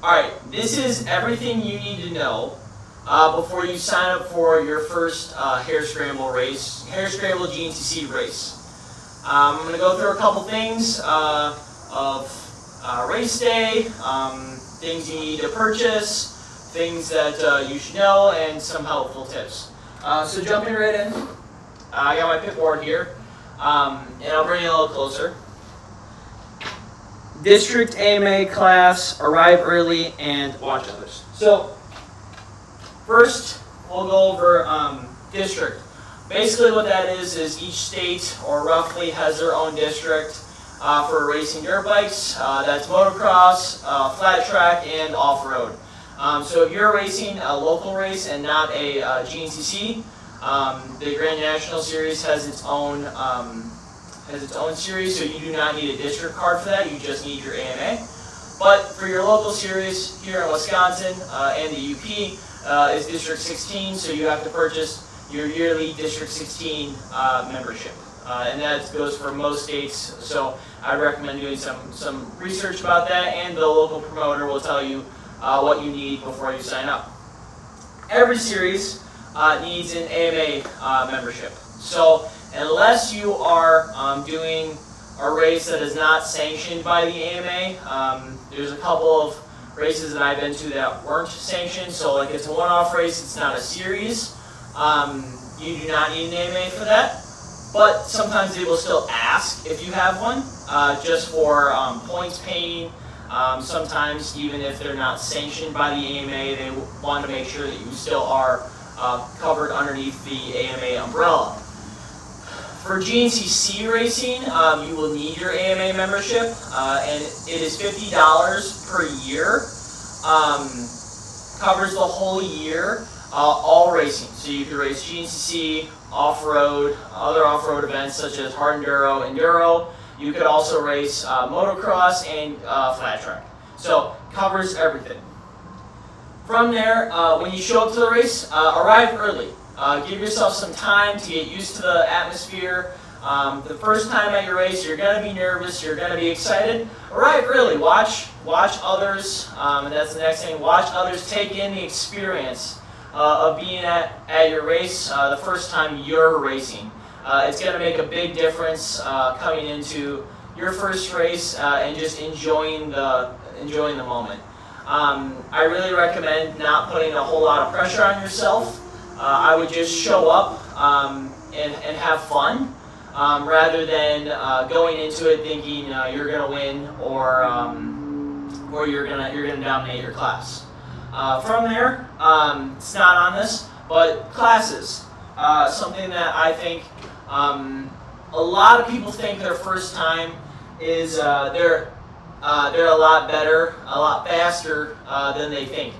Alright, this is everything you need to know before you sign up for your first Hare Scramble GNCC race. I'm going to go through a couple things of race day, things you need to purchase, things that you should know, and some helpful tips. So jumping right in, I got my pit board here, and I'll bring it a little closer. District AMA class, arrive early, and watch others. So first, we'll go over district. Basically what that is each state, or roughly, has their own district for racing dirt bikes. That's motocross, flat track, and off-road. So if you're racing a local race and not a GNCC, the Grand National Series has its own series, so you do not need a district card for that. You just need your AMA. But for your local series here in Wisconsin and the UP is District 16, so you have to purchase your yearly District 16 membership. And that goes for most states, so I'd recommend doing some research about that, and the local promoter will tell you what you need before you sign up. Every series needs an AMA membership. So unless you are doing a race that is not sanctioned by the AMA, there's a couple of races that I've been to that weren't sanctioned. So like it's a one-off race, it's not a series. You do not need an AMA for that. But sometimes they will still ask if you have one, just for points paying. Sometimes even if they're not sanctioned by the AMA, they want to make sure that you still are covered underneath the AMA umbrella. For GNCC racing, you will need your AMA membership, and it is $50 per year. Covers the whole year, all racing. So you can race GNCC, off-road, other off-road events such as hard enduro. You could also race motocross and flat track. So covers everything. From there, when you show up to the race, arrive early. Give yourself some time to get used to the atmosphere. The first time at your race, you're going to be nervous, you're going to be excited. Arrive early. Watch others, and that's the next thing. Watch others take in the experience of being at your race the first time you're racing. It's going to make a big difference coming into your first race and just enjoying the moment. I really recommend not putting a whole lot of pressure on yourself. I would just show up and have fun rather than going into it thinking you're going to win or you're gonna dominate your class. From there, it's not on this, but classes. Something that I think a lot of people think their first time is they're a lot better, a lot faster than they think.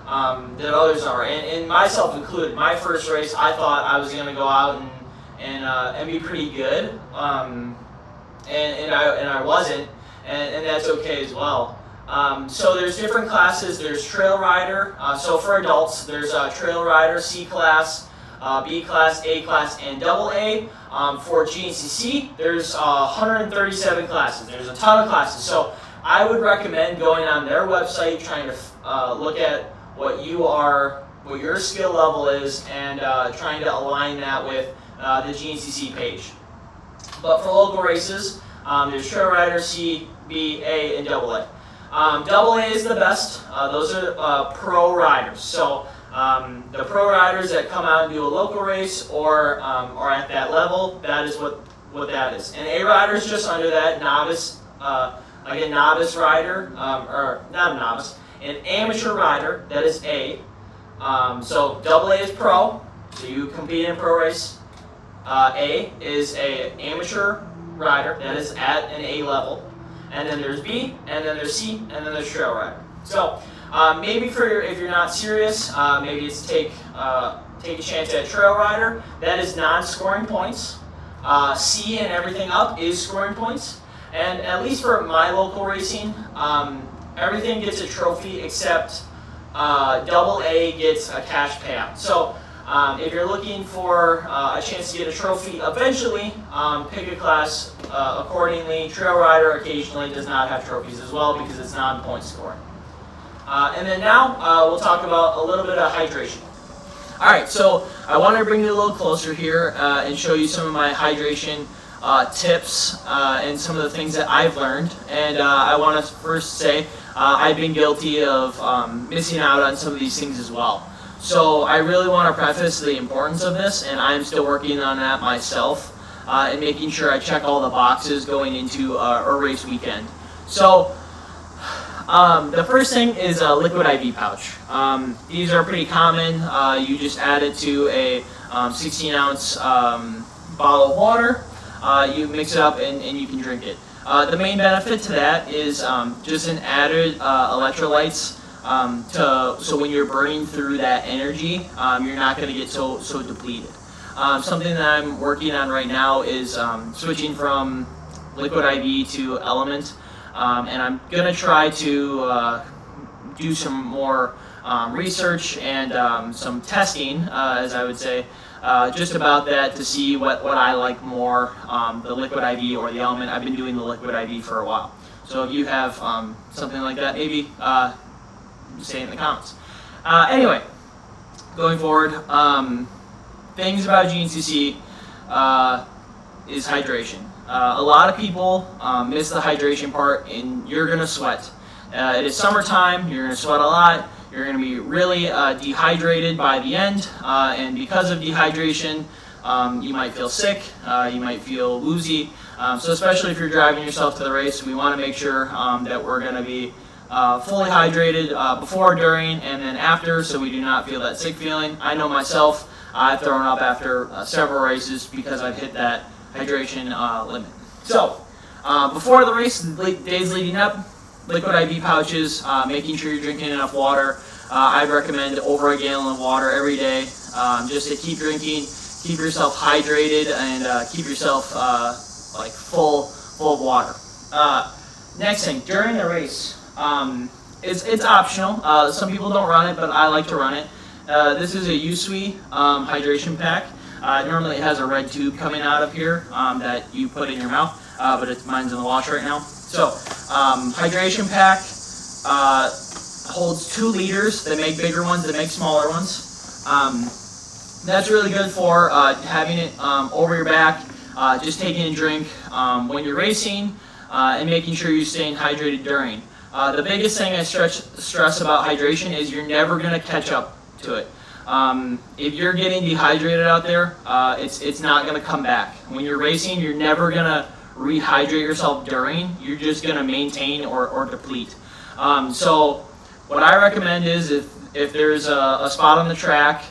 That others are, and myself included. My first race, I thought I was going to go out and be pretty good, and I wasn't, and that's okay as well. So there's different classes. There's trail rider. So for adults, there's trail rider, C class, B class, A class, and AA. For GNCC, there's 137 classes. There's a ton of classes. So I would recommend going on their website, trying to look at what your skill level is, and trying to align that with the GNCC page. But for local races, there's trail rider, C, B, A, and AA. AA is the best. Those are pro riders. So the pro riders that come out and do a local race or are at that level, that is what that is. And A rider is just under that, novice, like a novice rider, or not a novice, an amateur rider, that is A. So AA is pro, so you compete in a pro race. A is a amateur rider, that is at an A level. And then there's B, and then there's C, and then there's trail rider. So maybe if you're not serious, maybe it's take a chance at trail rider. That is non-scoring points. C and everything up is scoring points. And at least for my local racing, everything gets a trophy except AA gets a cash payout. So if you're looking for a chance to get a trophy eventually, pick a class accordingly. Trail rider occasionally does not have trophies as well because it's non-point scoring. And then now we'll talk about a little bit of hydration. All right, so I want to bring you a little closer here and show you some of my hydration tips and some of the things that I've learned. And I want to first say I've been guilty of missing out on some of these things as well. So I really want to preface the importance of this, and I'm still working on that myself and making sure I check all the boxes going into a race weekend. So the first thing is a liquid IV pouch. These are pretty common. You just add it to a 16-ounce bottle of water. You mix it up and you can drink it. The main benefit to that is just an added electrolytes so when you're burning through that energy, you're not going to get so depleted. Something that I'm working on right now is switching from liquid IV to Element. And I'm going to try to do some more research and some testing, as I would say, just about that to see what I like more, the liquid IV or the Element. I've been doing the liquid IV for a while. So if you have something like that, maybe say it in the comments. Anyway, going forward, things about GNCC is hydration. A lot of people miss the hydration part, and you're going to sweat. It is summertime, you're going to sweat a lot, you're going to be really dehydrated by the end, and because of dehydration, you might feel sick, you might feel woozy. So especially if you're driving yourself to the race, we want to make sure that we're going to be fully hydrated before, during, and then after, so we do not feel that sick feeling. I know myself, I've thrown up after several races because I've hit that hydration limit. So, before the race, the days leading up, liquid IV pouches, making sure you're drinking enough water. I'd recommend over a gallon of water every day, just to keep drinking, keep yourself hydrated, and keep yourself like full of water. Next thing, during the race, it's optional. Some people don't run it, but I like to run it. This is a Usui hydration pack. Normally it has a red tube coming out of here that you put in your mouth, but mine's in the wash right now. So, hydration pack holds 2 liters. They make bigger ones, they make smaller ones. That's really good for having it over your back, just taking a drink when you're racing, and making sure you're staying hydrated during. The biggest thing I stress about hydration is you're never going to catch up to it. If you're getting dehydrated out there, it's not going to come back. When you're racing, you're never going to rehydrate yourself during. You're just going to maintain or deplete. So what I recommend is if there's a spot on the track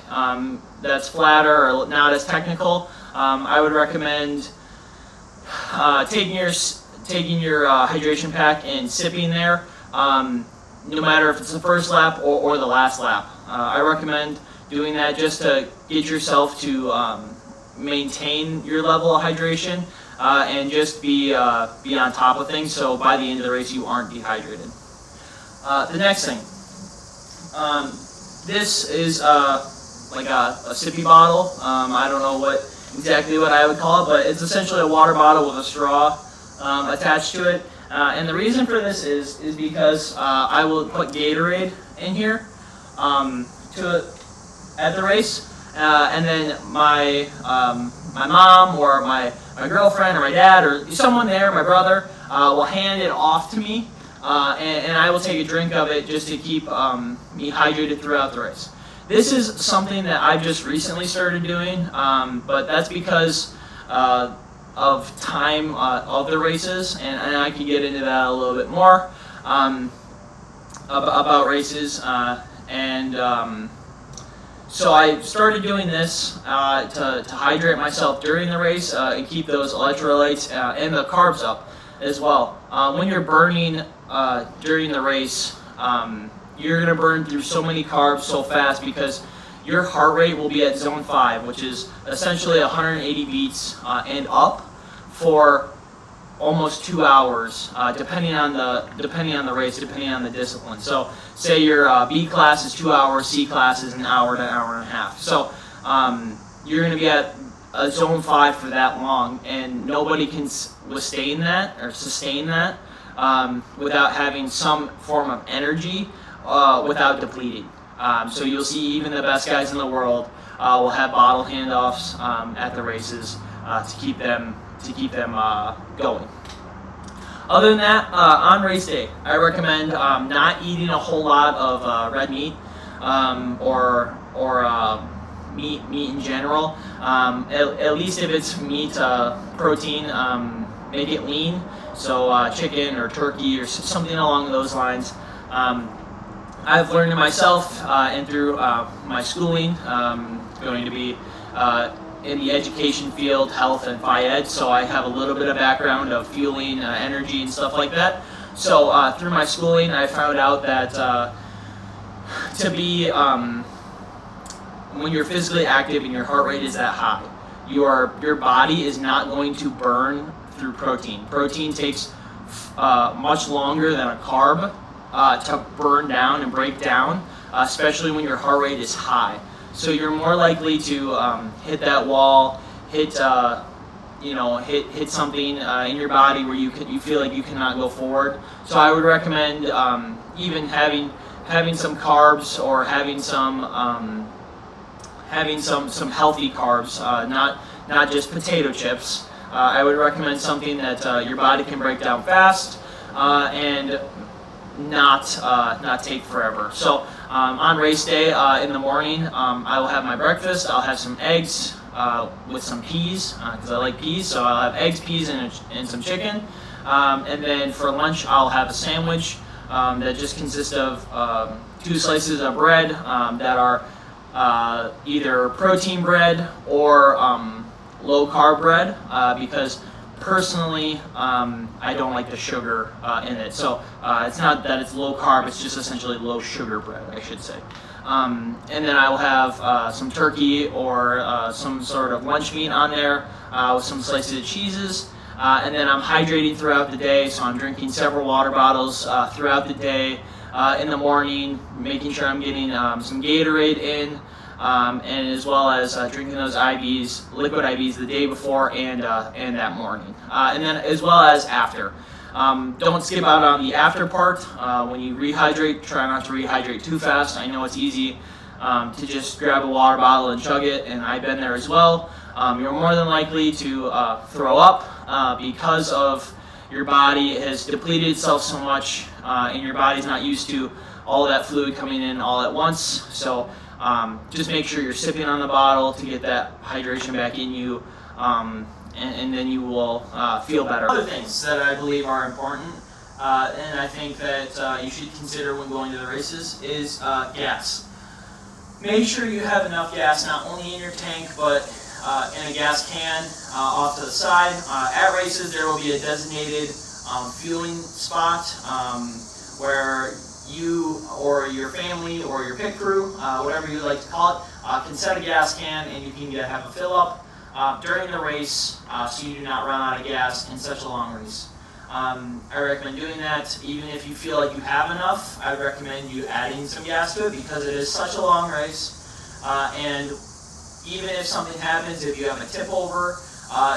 that's flatter or not as technical, I would recommend taking your hydration pack and sipping there, no matter if it's the first lap or the last lap. I recommend doing that just to get yourself to maintain your level of hydration and just be on top of things, so by the end of the race you aren't dehydrated. The next thing, this is like a sippy bottle. I don't know exactly what I would call it, but it's essentially a water bottle with a straw attached to it. And the reason for this is because I will put Gatorade in here at the race, and then my mom or my girlfriend or my dad or someone there, my brother, will hand it off to me, and I will take a drink of it just to keep me hydrated throughout the race. This is something that I've just recently started doing, but that's because of time of the races, and I can get into that a little bit more about races, so I started doing this to hydrate myself during the race and keep those electrolytes and the carbs up as well. When you're burning during the race, you're going to burn through so many carbs so fast because your heart rate will be at zone 5, which is essentially 180 beats and up for almost 2 hours, depending on the race, depending on the discipline. So, say your B class is 2 hours, C class is an hour to an hour and a half. So, you're going to be at a zone 5 for that long, and nobody can sustain that without having some form of energy without depleting. So you'll see even the best guys in the world will have bottle handoffs at the races to keep them going. Other than that, on race day, I recommend not eating a whole lot of red meat or meat in general. At least if it's meat protein, make it lean. So chicken or turkey or something along those lines. I've learned it myself and through my schooling, going to be in the education field, health and phy-ed, so I have a little bit of background of fueling, energy and stuff like that. So through my schooling, I found out that to be, when you're physically active and your heart rate is that high, your body is not going to burn through protein. Protein takes much longer than a carb to burn down and break down, especially when your heart rate is high. So you're more likely to hit that wall, hit something in your body where you feel like you cannot go forward. So I would recommend even having some carbs or having some healthy carbs, not just potato chips. I would recommend something that your body can break down fast and not take forever. So on race day in the morning, I will have my breakfast. I'll have some eggs with some peas because I like peas. So I'll have eggs, peas, and some chicken. And then for lunch, I'll have a sandwich that just consists of 2 slices of bread that are either protein bread or low carb bread because personally I don't like the sugar in it. So it's not that it's low carb, it's just essentially low sugar bread, I should say. And then I will have some turkey or some sort of lunch meat on there with some slices of cheeses. And then I'm hydrating throughout the day, so I'm drinking several water bottles throughout the day. In the morning, making sure I'm getting some Gatorade in, and as well as drinking those IVs, liquid IVs, the day before and that morning. And then as well as after. Don't skip out on the after part. When you rehydrate, try not to rehydrate too fast. I know it's easy to just grab a water bottle and chug it, and I've been there as well. You're more than likely to throw up because of your body has depleted itself so much and your body's not used to all that fluid coming in all at once. So just make sure you're sipping on the bottle to get that hydration back in you, and then you will feel better. Other things that I believe are important and I think that you should consider when going to the races is gas. Make sure you have enough gas not only in your tank but in a gas can off to the side. At races there will be a designated fueling spot where you or your family or your pit crew, whatever you like to call it, can set a gas can and you can have a fill up during the race so you do not run out of gas in such a long race. I recommend doing that. Even if you feel like you have enough, I would recommend you adding some gas to it because it is such a long race. And even if something happens, if you have a tip over,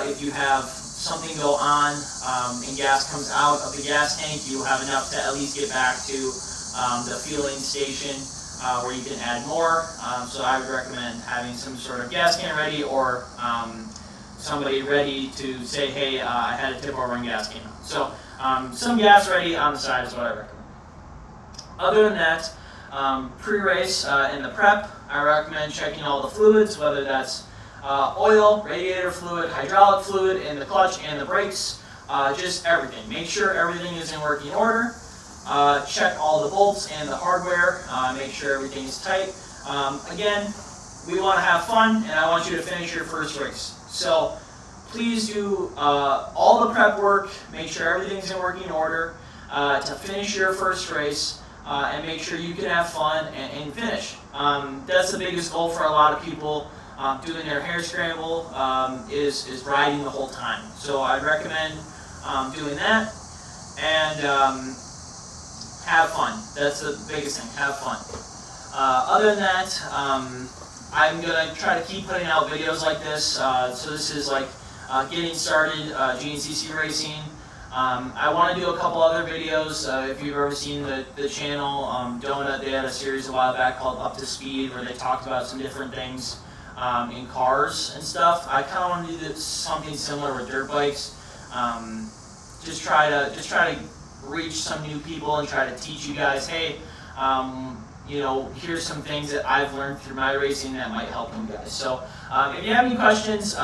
if you have something go on and gas comes out of the gas tank, you will have enough to at least get back to the fueling station where you can add more. So I would recommend having some sort of gas can ready or somebody ready to say, hey, I had a tip over and gas came out. So some gas ready on the side is what I recommend. Other than that, pre-race in the prep, I recommend checking all the fluids, whether that's oil, radiator fluid, hydraulic fluid in the clutch and the brakes, just everything. Make sure everything is in working order. Check all the bolts and the hardware, make sure everything is tight. Again, we want to have fun and I want you to finish your first race. So please do all the prep work, make sure everything's in working order to finish your first race. And make sure you can have fun and finish. That's the biggest goal for a lot of people doing their hair scramble is riding the whole time. So I'd recommend doing that and have fun. That's the biggest thing, have fun. Other than that, I'm going to try to keep putting out videos like this. So this is like getting started GNCC racing. I want to do a couple other videos. If you've ever seen the channel, Donut, they had a series a while back called Up to Speed where they talked about some different things in cars and stuff. I kind of want to do something similar with dirt bikes. Just try to reach some new people and try to teach you guys, hey, you know, here's some things that I've learned through my racing that might help you guys. So if you have any questions,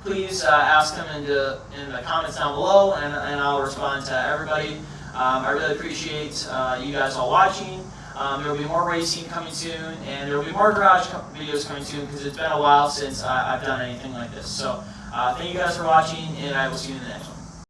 please ask them in the comments down below, and I'll respond to everybody. I really appreciate you guys all watching. There will be more racing coming soon, and there will be more garage videos coming soon because it's been a while since I've done anything like this. So thank you guys for watching, and I will see you in the next one.